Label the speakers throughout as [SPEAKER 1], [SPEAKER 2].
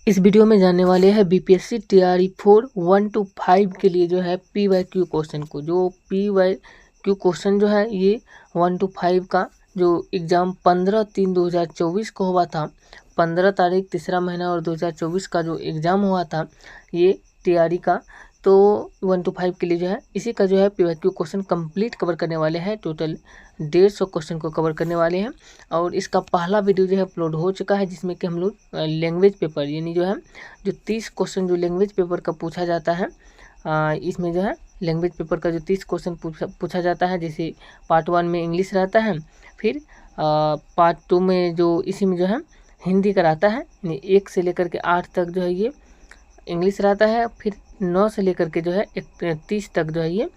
[SPEAKER 1] इस वीडियो में जानने वाले हैं बीपीएससी टीआरई 4 1 to 5 के लिए जो है PYQ क्वेश्चन को। जो PYQ क्वेश्चन जो है ये 1 to 5 का जो एग्ज़ाम 15/3/2024 को हुआ था, 15 तारीख 3रा महीना और 2024 का जो एग्ज़ाम हुआ था ये टीआरई का, तो 1 to 5 के लिए जो है इसी का जो है PYQ क्वेश्चन कंप्लीट कवर करने वाले हैं। टोटल 150 क्वेश्चन को कवर करने वाले हैं और इसका पहला वीडियो जो है अपलोड हो चुका है, जिसमें कि हम लोग लैंग्वेज पेपर यानी जो है जो 30 क्वेश्चन जो लैंग्वेज पेपर का पूछा जाता है, इसमें जो है लैंग्वेज पेपर का जो 30 क्वेश्चन पूछा जाता है, जैसे पार्ट 1 में इंग्लिश रहता है, फिर पार्ट 2 में जो इसी में जो है हिंदी का रहता है, यानी 1 से लेकर के 8 तक जो है ये इंग्लिश रहता है, फिर 9 से लेकर के जो है 30 तक जो है ये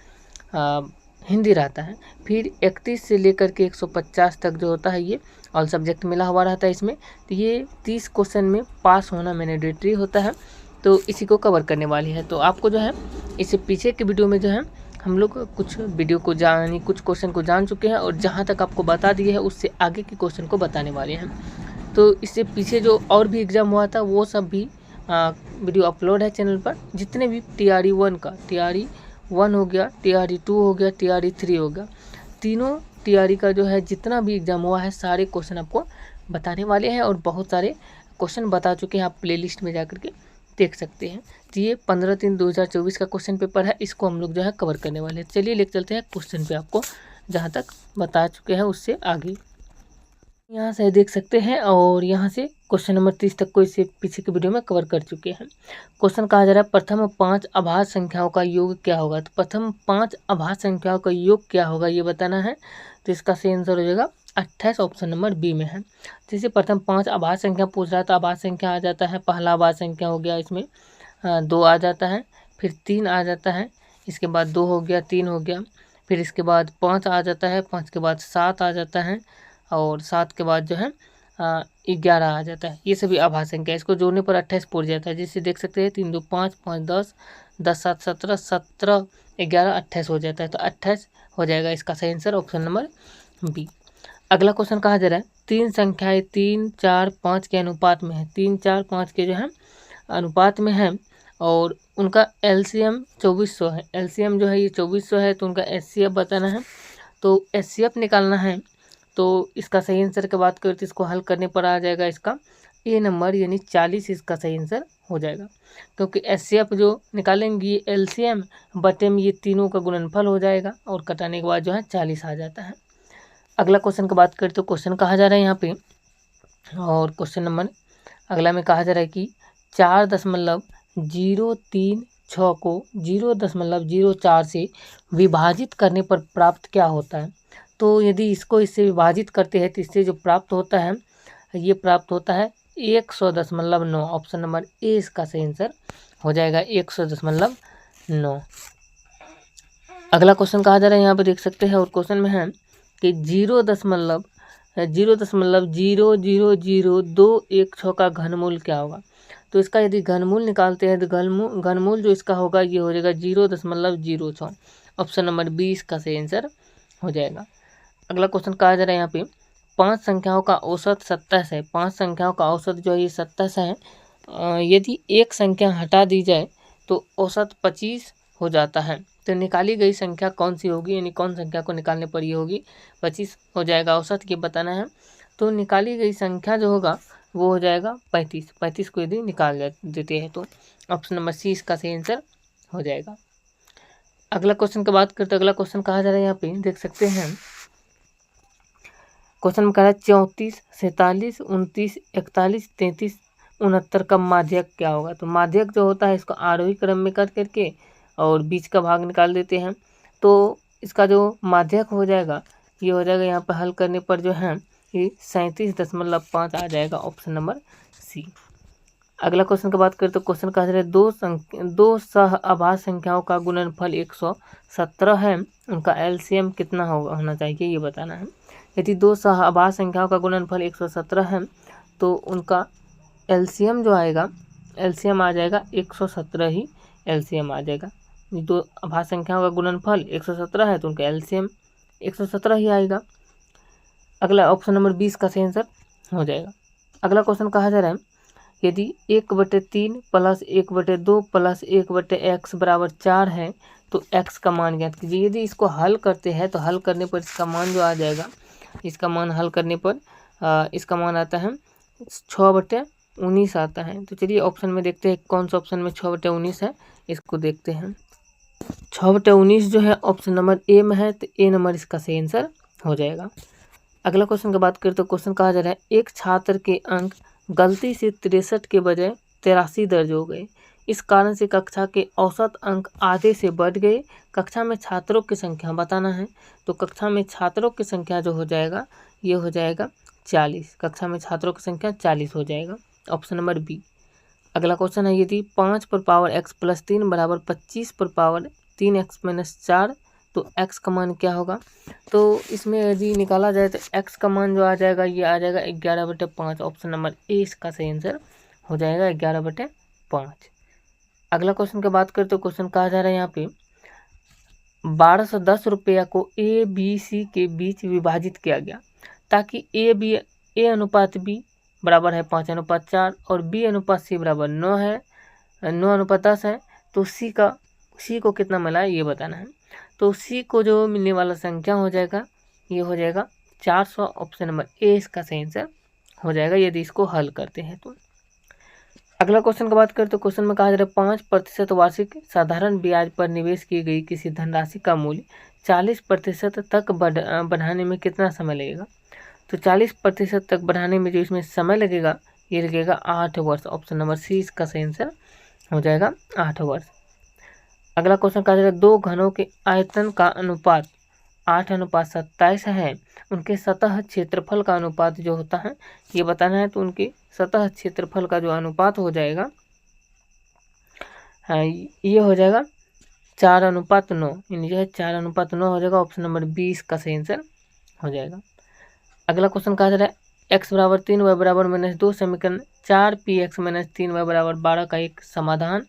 [SPEAKER 1] हिंदी रहता है, फिर 31 से लेकर के 150 तक जो होता है ये ऑल सब्जेक्ट मिला हुआ रहता है इसमें। तो ये 30 क्वेश्चन में पास होना मैंडेटरी होता है, तो इसी को कवर करने वाली है। तो आपको जो है इससे पीछे के वीडियो में जो है हम लोग कुछ वीडियो को यानी कुछ क्वेश्चन को जान चुके हैं और जहाँ तक आपको बता दिए है उससे आगे के क्वेश्चन को बताने वाले हैं। तो इससे पीछे जो और भी एग्ज़ाम हुआ था वो सब भी वीडियो अपलोड है चैनल पर। जितने भी टीआरई 1 का, टीआरई 1 हो गया, टीआरई 2 हो गया, टीआरई 3 हो गया, तीनों टीआरई का जो है जितना भी एग्ज़ाम हुआ है सारे क्वेश्चन आपको बताने वाले हैं और बहुत सारे क्वेश्चन बता चुके हैं। आप प्लेलिस्ट में जाकर के देख सकते हैं। तो ये 15/3/2024 का क्वेश्चन पेपर है, इसको हम लोग जो है कवर करने वाले हैं। चलिए लेकर चलते हैं क्वेश्चन पे, आपको जहाँ तक बता चुके हैं उससे आगे यहाँ से देख सकते हैं और यहाँ से क्वेश्चन नंबर 30 तक को इससे पीछे के वीडियो में कवर कर चुके हैं। क्वेश्चन कहा जा रहा है प्रथम 5 अभाज्य संख्याओं का योग क्या होगा। तो प्रथम 5 अभाज्य संख्याओं का योग क्या होगा ये बताना है। तो इसका सही आंसर हो जाएगा 28, ऑप्शन नंबर बी में है। जैसे प्रथम 5 अभाज्य संख्या पूछ रहा है तो अभाज्य संख्या आ जाता है, पहला अभाज्य संख्या हो गया, इसमें 2 आ जाता है, फिर 3 आ जाता है, इसके बाद 2 हो गया, 3 हो गया, फिर इसके बाद 5 आ जाता है, 5 के बाद 7 आ जाता है और 7 के बाद जो है 11 आ जाता है। ये सभी अभाज्य संख्या, इसको जोड़ने पर 28 पूछ जाता है। जिससे देख सकते हैं 3 2 5 5 10 10 7 17 17 11 28 हो जाता है। तो 28 हो जाएगा इसका सही आंसर, ऑप्शन नंबर बी। अगला क्वेश्चन कहा जा रहा है 3 संख्याएं 3 4 5 के अनुपात में है। 3 4 5 के जो है अनुपात में है और उनका एलसीएम 2400 है। एलसीएम जो है ये 2400 है, तो उनका एचसीएफ बताना है। तो एचसीएफ निकालना है, तो इसका सही आंसर की बात करें तो इसको हल करने पर आ जाएगा इसका ए नंबर, यानी 40 इसका सही आंसर हो जाएगा। क्योंकि एचसीएफ जो निकालेंगे ये एलसीएम बटे में ये तीनों का गुणनफल हो जाएगा और कटाने के बाद जो है 40 आ जाता है। अगला क्वेश्चन की बात करें तो क्वेश्चन कहा जा रहा है यहाँ पे, और क्वेश्चन नंबर अगला में कहा जा रहा है कि 4.036 को 0.04 से विभाजित करने पर प्राप्त क्या होता है। तो यदि इसको इससे विभाजित करते हैं तो इससे जो प्राप्त होता है ये प्राप्त होता है 100.9, ऑप्शन नंबर ए इसका सही आंसर हो जाएगा 100.9। अगला क्वेश्चन कहा जा रहा है यहाँ पे देख सकते हैं और क्वेश्चन में है कि 0.0000216 का घनमूल क्या होगा। तो इसका यदि घनमूल निकालते हैं तो घनमूल जो इसका होगा ये हो जाएगा 0.06, ऑप्शन नंबर बी इसका सही आंसर हो जाएगा। अगला क्वेश्चन कहा जा रहा है यहाँ पे 5 संख्याओं का औसत 27 है। 5 संख्याओं का औसत जो है ये 27 है। यदि एक संख्या हटा दी जाए तो औसत 25 हो जाता है। तो निकाली गई संख्या कौन सी होगी, यानी कौन संख्या को निकालने पर ये होगी 25 हो जाएगा औसत, ये बताना है। तो निकाली गई संख्या जो होगा वो हो जाएगा 35। 35 को यदि निकाल देते हैं तो ऑप्शन नंबर सी इसका सही आंसर हो जाएगा। अगला क्वेश्चन की बात करते हैं, अगला क्वेश्चन कहा जा रहा है यहाँ पे देख सकते हैं। क्वेश्चन में कह रहा है 34 47 29 41 33 69 का माध्यक क्या होगा। तो माध्यक जो होता है इसको आरोही क्रम में कर करके और बीच का भाग निकाल देते हैं, तो इसका जो माध्यक हो जाएगा ये हो जाएगा यहाँ पर हल करने पर जो है ये 37.5 आ जाएगा, ऑप्शन नंबर सी। अगला क्वेश्चन की बात करें तो क्वेश्चन कहा जा रहा है दो सह अभाज्य संख्याओं का गुणनफल 117 है, उनका एलसीएम कितना होना चाहिए ये बताना है। यदि 2 सह अभाज्य संख्याओं का गुणनफल 117 है तो उनका एलसीएम जो आएगा, एलसीएम आ जाएगा 117 ही एलसीएम आ जाएगा। 2 अभाज्य संख्याओं का गुणनफल 117 है तो उनका एलसीएम 117 ही आएगा। अगला ऑप्शन नंबर 20 का सही आंसर हो जाएगा। अगला क्वेश्चन कहा जा रहा है यदि 1/3 प्लस 1/2 प्लस 1/x बराबर 4 है तो x का मान ज्ञात कीजिए। यदि इसको हल करते हैं तो हल करने पर इसका मान जो आ जाएगा, इसका मान हल करने पर इसका मान आता है 6/19 आता है। तो चलिए ऑप्शन में देखते हैं कौन सा ऑप्शन में 6/19 है, इसको देखते हैं। 6/19 जो है ऑप्शन नंबर ए में है, तो ए नंबर इसका सही आंसर हो जाएगा। अगला क्वेश्चन की बात करें तो क्वेश्चन कहा जा रहा है एक छात्र के अंक गलती से 63 के बजाय 83 दर्ज हो गए। इस कारण से कक्षा के औसत अंक आधे से बढ़ गए। कक्षा में छात्रों की संख्या बताना है। तो कक्षा में छात्रों की संख्या जो हो जाएगा ये हो जाएगा 40। कक्षा में छात्रों की संख्या 40 हो जाएगा, ऑप्शन नंबर बी। अगला क्वेश्चन है यदि 5 पर पावर x प्लस 3 बराबर 25 पर पावर 3x माइनस 4 तो x का मान क्या होगा। तो इसमें यदि निकाला जाए तो x का मान जो आ जाएगा ये आ जाएगा 11/5, ऑप्शन नंबर ए इसका सही आंसर हो जाएगा 11/5। अगला क्वेश्चन की बात करें तो क्वेश्चन कहा जा रहा है यहाँ पे 1210 रुपया को ए बी सी के बीच विभाजित किया गया ताकि ए अनुपात बी बराबर है 5:4 और बी अनुपात सी बराबर 9 है, 9:10 है। तो सी को कितना मिला है ये बताना है। तो सी को जो मिलने वाला संख्या हो जाएगा ये हो जाएगा 400, ऑप्शन नंबर ए इसका सही आंसर हो जाएगा यदि इसको हल करते हैं तो। अगला क्वेश्चन की बात करें तो क्वेश्चन में कहा जा रहा है 5% वार्षिक साधारण ब्याज पर निवेश की गई किसी धनराशि का मूल्य 40% तक बढ़ाने में कितना समय लगेगा। तो 40% तक बढ़ाने में जो इसमें समय लगेगा ये लगेगा 8 वर्ष, ऑप्शन नंबर सी इसका सही आंसर हो जाएगा 8 वर्ष। अगला क्वेश्चन कहा जा रहा है 2 घनों के आयतन का अनुपात 8:27 है, उनके सतह क्षेत्रफल का अनुपात जो होता है ये बताना है। तो उनके सतह क्षेत्रफल का जो अनुपात हो जाएगा ये हो जाएगा 4:9, यानी जो है 4:9 हो जाएगा, ऑप्शन नंबर बी इसका सही आंसर हो जाएगा। अगला क्वेश्चन कहा जा रहा है x बराबर 3 y बराबर -2 समीकरण 4px - 3y बराबर 12 का एक समाधान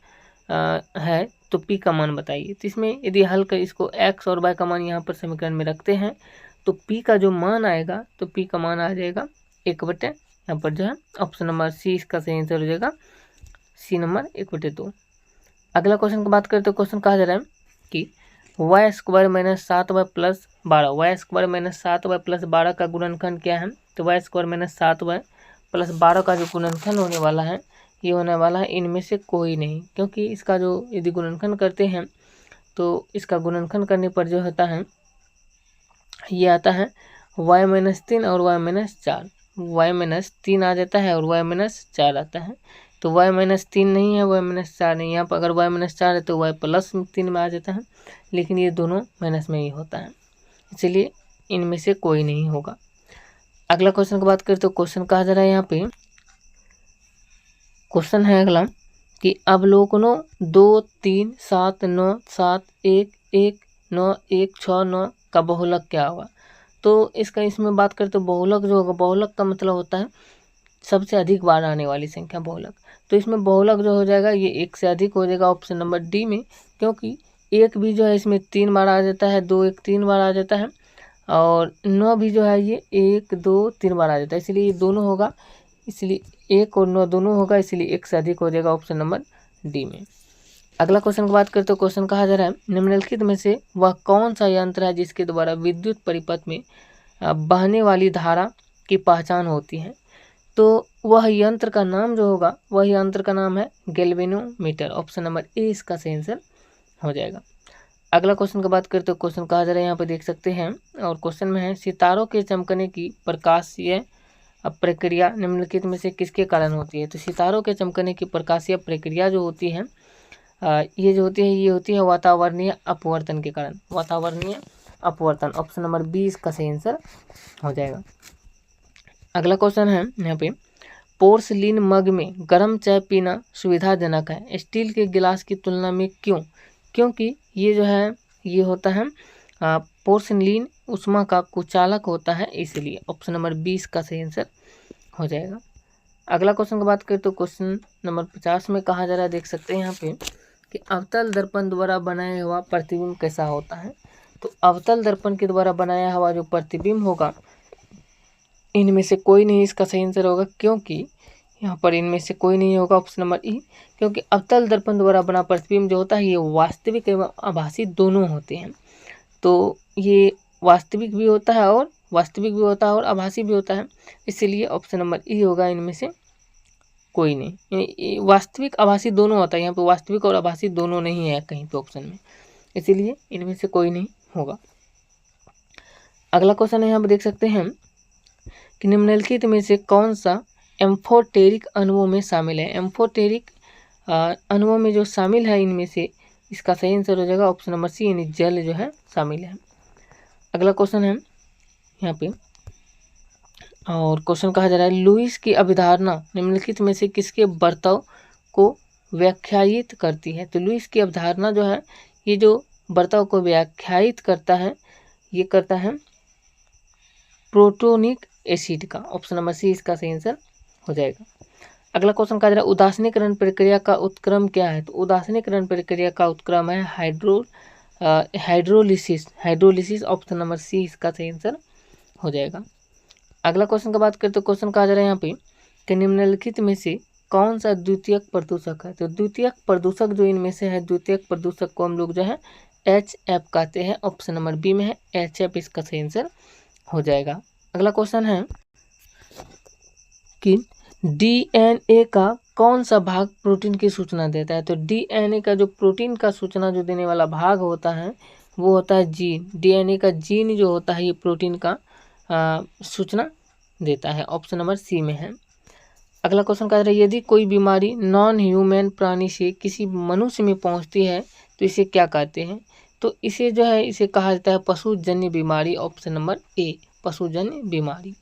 [SPEAKER 1] है तो p का मान बताइए। तो इसमें यदि हल कर इसको x और y का मान यहाँ पर समीकरण में रखते हैं तो p का जो मान आएगा तो p का मान आ जाएगा 1/, यहाँ पर जो है ऑप्शन नंबर सी इसका सही आंसर हो जाएगा, सी नंबर 1/2। अगला क्वेश्चन की बात करें तो क्वेश्चन कहा जा रहा है कि y² - 7y plus 12, y² - 7y plus 12 का गुणनखंड क्या है। तो y² - 7y प्लस 12 का जो गुणनखंड होने वाला है ये होने वाला है इनमें से कोई नहीं, क्योंकि इसका जो यदि गुणनखंड करते हैं तो इसका गुणनखंड करने पर जो होता है ये आता है y-3 और y-4, y-3 आ जाता है और y-4 आता है। तो y-3 नहीं है, y-4 नहीं, यहाँ पर अगर y-4 है तो y+3 में आ जाता है, लेकिन ये दोनों माइनस में ही होता है, इसलिए इनमें से कोई नहीं होगा। अगला क्वेश्चन की बात करें तो क्वेश्चन कहा जा रहा है यहाँ पे क्वेश्चन है अगला कि अवलोकनों 2, 3, 7, 9, 7, 1, 1, 9, 1, 6, 9 का बहुलक क्या होगा। तो इसमें बात करें तो बहुलक जो होगा, बहुलक का मतलब होता है सबसे अधिक बार आने वाली संख्या बहुलक। तो इसमें बहुलक जो हो जाएगा ये 1 से अधिक हो जाएगा, ऑप्शन नंबर डी में, क्योंकि 1 भी जो है इसमें 3 बार आ जाता है, 2 1 3 बार आ जाता है, और 9 भी जो है ये 1 2 3 बार आ जाता है, इसलिए ये दोनों होगा, इसलिए 1 और 9 दोनों होगा, इसलिए 1 से अधिक हो जाएगा, ऑप्शन नंबर डी में। अगला क्वेश्चन की बात करें तो क्वेश्चन कहा जा रहा है निम्नलिखित में से वह कौन सा यंत्र है जिसके द्वारा विद्युत परिपथ में बहने वाली धारा की पहचान होती है। तो वह यंत्र का नाम जो होगा वह यंत्र का नाम है गैल्वेनोमीटर, ऑप्शन नंबर ए इसका सही आंसर हो जाएगा। अगला क्वेश्चन की बात करें तो क्वेश्चन कहा जा रहा है यहाँ पे देख सकते हैं, और क्वेश्चन में है सितारों के चमकने की प्रकाशीय प्रक्रिया निम्नलिखित में से किसके कारण होती है। तो सितारों के चमकने की प्रकाशीय प्रक्रिया जो होती है ये होती है वातावरणीय अपवर्तन के कारण, वातावरणीय अपवर्तन, ऑप्शन नंबर बी इसका सही आंसर हो जाएगा। अगला क्वेश्चन है यहाँ पे पोर्सलिन मग में गर्म चाय पीना सुविधाजनक है स्टील के गिलास की तुलना में क्यों। क्योंकि ये जो है ये होता है पोर्सलिन उष्मा का कुचालक होता है, इसलिए ऑप्शन नंबर 20 का सही आंसर हो जाएगा। अगला क्वेश्चन की बात करें तो क्वेश्चन नंबर 50 में कहा जा रहा है, देख सकते हैं यहाँ पे कि अवतल दर्पण द्वारा बनाया हुआ प्रतिबिंब कैसा होता है। तो अवतल दर्पण के द्वारा बनाया हुआ जो प्रतिबिंब होगा इनमें से कोई नहीं इसका सही आंसर होगा, क्योंकि यहाँ पर इनमें से कोई नहीं होगा ऑप्शन नंबर ई, क्योंकि अवतल दर्पण द्वारा बना प्रतिबिंब जो होता है ये वास्तविक एवं आभासी दोनों होते हैं। तो ये वास्तविक भी होता है और आभासी भी होता है, इसीलिए ऑप्शन नंबर ई होगा इनमें से कोई नहीं। वास्तविक आभासी दोनों होता है, यहाँ पे वास्तविक और आभासी दोनों नहीं है कहीं पे ऑप्शन में, इसीलिए इनमें से कोई नहीं होगा। अगला क्वेश्चन यहाँ पे देख सकते हैं कि निम्नलिखित में से कौन सा एम्फोटेरिक अणुओं में शामिल है। एम्फोटेरिक अणुओं में जो शामिल है इनमें से इसका सही आंसर हो जाएगा ऑप्शन नंबर सी, यानी जल जो है शामिल है। अगला क्वेश्चन है यहाँ पे, और क्वेश्चन कहा जा रहा है लुईस की अवधारणा निम्नलिखित में से किसके बर्ताव को व्याख्यायित करती है। तो लुईस की अवधारणा जो है ये जो बर्ताव को व्याख्यायित करता है ये करता है प्रोटोनिक एसिड का, ऑप्शन नंबर सी इसका सही आंसर हो जाएगा। अगला क्वेश्चन कहा जा रहा है उदासीनीकरण प्रक्रिया का उत्क्रम क्या है। तो उदासीनीकरण प्रक्रिया का उत्क्रम है हाइड्रोलिसिस, ऑप्शन नंबर सी इसका सही आंसर हो जाएगा। अगला क्वेश्चन की बात करें तो क्वेश्चन कहा जा रहा है यहाँ पे कि निम्नलिखित में से कौन सा द्वितीयक प्रदूषक है। तो द्वितीयक प्रदूषक जो इनमें से है, द्वितीयक प्रदूषक को हम लोग जो है HF कहते हैं, ऑप्शन नंबर बी में है HF इसका सही आंसर हो जाएगा। अगला क्वेश्चन है कि DNA का कौन सा भाग प्रोटीन की सूचना देता है। तो DNA का जो प्रोटीन का सूचना जो देने वाला भाग होता है वो होता है जीन। DNA का जीन जो होता है ये प्रोटीन का सूचना देता है, ऑप्शन नंबर सी में है। अगला क्वेश्चन कह रहा है यदि कोई बीमारी नॉन ह्यूमन प्राणी से किसी मनुष्य में पहुंचती है तो इसे क्या कहते हैं। तो इसे जो है इसे कहा जाता है पशुजन्य बीमारी, ऑप्शन नंबर ए पशुजन्य बीमारी।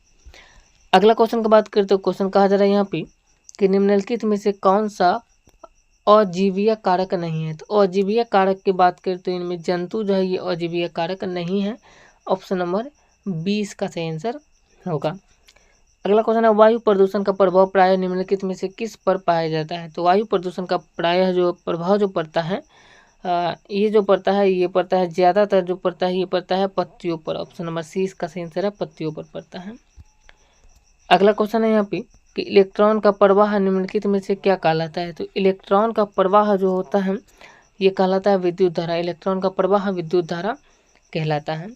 [SPEAKER 1] अगला क्वेश्चन की बात करें तो क्वेश्चन कहा जा रहा है यहाँ पे कि निम्नलिखित में से कौन सा अजीवीय कारक नहीं है। तो अजीवीय कारक की बात करें तो इनमें जंतु जो है ये अजीवीय कारक नहीं है, ऑप्शन नंबर 20 का सही आंसर होगा। अगला क्वेश्चन है वायु प्रदूषण का प्रभाव प्रायः निम्नलिखित में से किस पर पाया जाता है। तो वायु प्रदूषण का प्रायः जो प्रभाव जो पड़ता है ये पड़ता है ज़्यादातर जो पड़ता है ये पड़ता है पत्तियों पर, ऑप्शन नंबर सी इसका सही आंसर है पत्तियों पर पड़ता है। अगला क्वेश्चन है यहाँ पे कि इलेक्ट्रॉन का प्रवाह निम्नलिखित में से क्या कहलाता है। तो इलेक्ट्रॉन का प्रवाह जो होता है ये कहलाता है विद्युत धारा, इलेक्ट्रॉन का प्रवाह विद्युत धारा कहलाता है।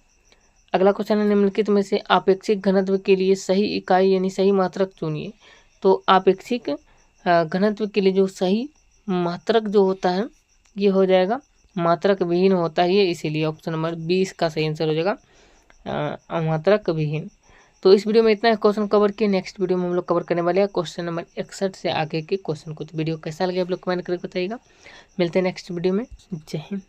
[SPEAKER 1] अगला क्वेश्चन है निम्नलिखित में से आपेक्षिक घनत्व के लिए सही इकाई यानी सही मात्रक चुनिए। तो आपेक्षिक घनत्व के लिए जो सही मात्रक जो होता है ये हो जाएगा मात्रक विहीन होता है ये, इसीलिए ऑप्शन नंबर 20 का सही आंसर हो जाएगा मात्रक विहीन। तो इस वीडियो में इतना क्वेश्चन कवर किए, नेक्स्ट वीडियो में हम लोग कवर करने वाले हैं क्वेश्चन नंबर 61 से आगे के क्वेश्चन को। तो वीडियो कैसा लगे आप लोग कमेंट करके बताइएगा। मिलते हैं नेक्स्ट वीडियो में। जय हिंद।